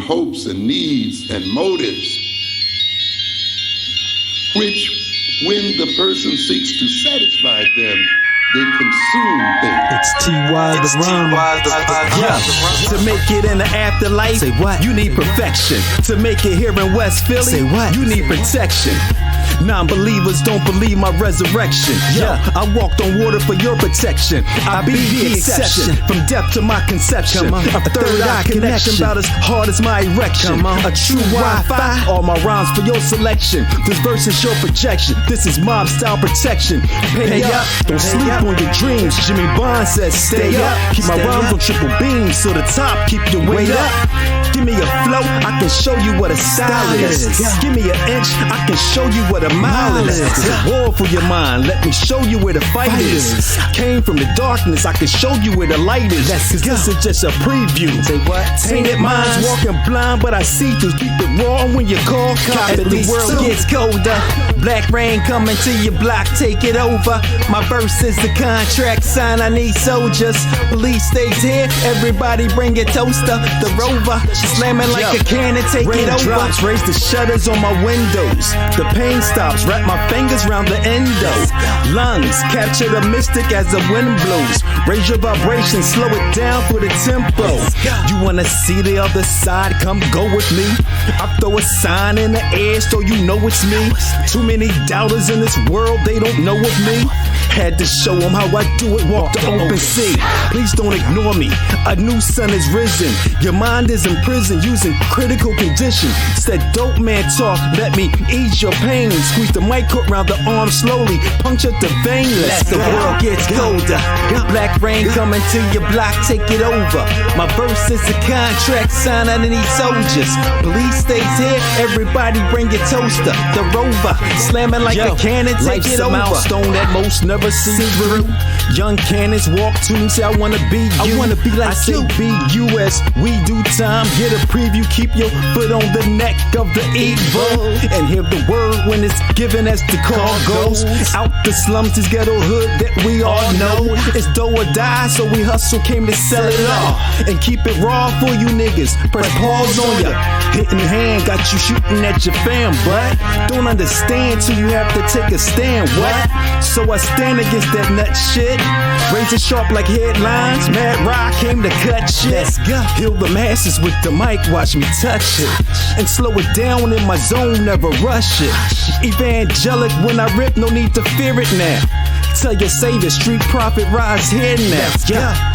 hopes and needs and motives, which, when the person seeks to satisfy them, they consume things. It's T.Y. the RHYMA. Yeah. To make it in the afterlife, say what? You need perfection. To make it here in West Philly, say what? You need protection. Non-believers don't believe my resurrection. Yeah, I walked on water for your protection. I be the exception. From death to my conception. A third eye connection about as hard as my erection. A true Wi-Fi, all my rhymes for your selection. This verse is your projection. This is mob style protection. Pay up, don't sleep on your dreams. Jimmy Bond says stay up. Keep my rhymes on triple beams, so the top keep your weight up. Give me a flow, I can show you what a style is. Give me an inch, I can show you what a mile is. It's a war for your mind, let me show you where the fight is. Came from the darkness, I can show you where the light is. Cause this is just a preview. Say what? Tainted minds walking blind, but I see through. Keep it raw when you call. As the world gets colder, black rain coming to your block, take it over. My verse is the contract sign, I need soldiers. Police stays here, everybody bring a toaster. The Rover, slamming like a cannon, take it over. Drops, raise the shutters on my windows. The pain stops, wrap my fingers round the endo. Lungs, capture the mystic as the wind blows. Raise your vibration, slow it down for the tempo. You wanna see the other side? Come go with me. I throw a sign in the air so you know it's me. Too many doubters in this world, they don't know of me. Had to show them how I do it, walk the open sea. Please don't ignore me, a new sun is risen. Your mind is in prison, using critical condition. Said dope man talk, let me ease your pain. Squeeze the mic hook round the arm slowly, puncture the vein. As the world gets colder, black rain coming to your block, take it over. My verse is a contract sign, I need soldiers. Police stays here, everybody bring your toaster. The Rover, slamming like a cannon, take it over. Life's a milestone that most never see through. Young cannons walk to me, say I wanna be you. I wanna be like you. I say be US, we do time. Get a preview, keep your foot on the neck of the evil. And hear the word when it's given as the call goes. Out the slums, this ghetto hood that we all know. It's do or die, so we hustle, came to sell it all. And keep it raw for you niggas. Press pause on ya. Hitting hand, got you shooting at your fam, but don't understand till you have to take a stand. What? So I stand against that nut shit. Razor sharp like headlines. Mad Rock came to cut shit. Let's go. Heal the masses with the mic, watch me touch it. And slow it down in my zone, never rush it. Evangelic when I rip, no need to fear it now. Tell your savior, street prophet, rise here now. Yeah.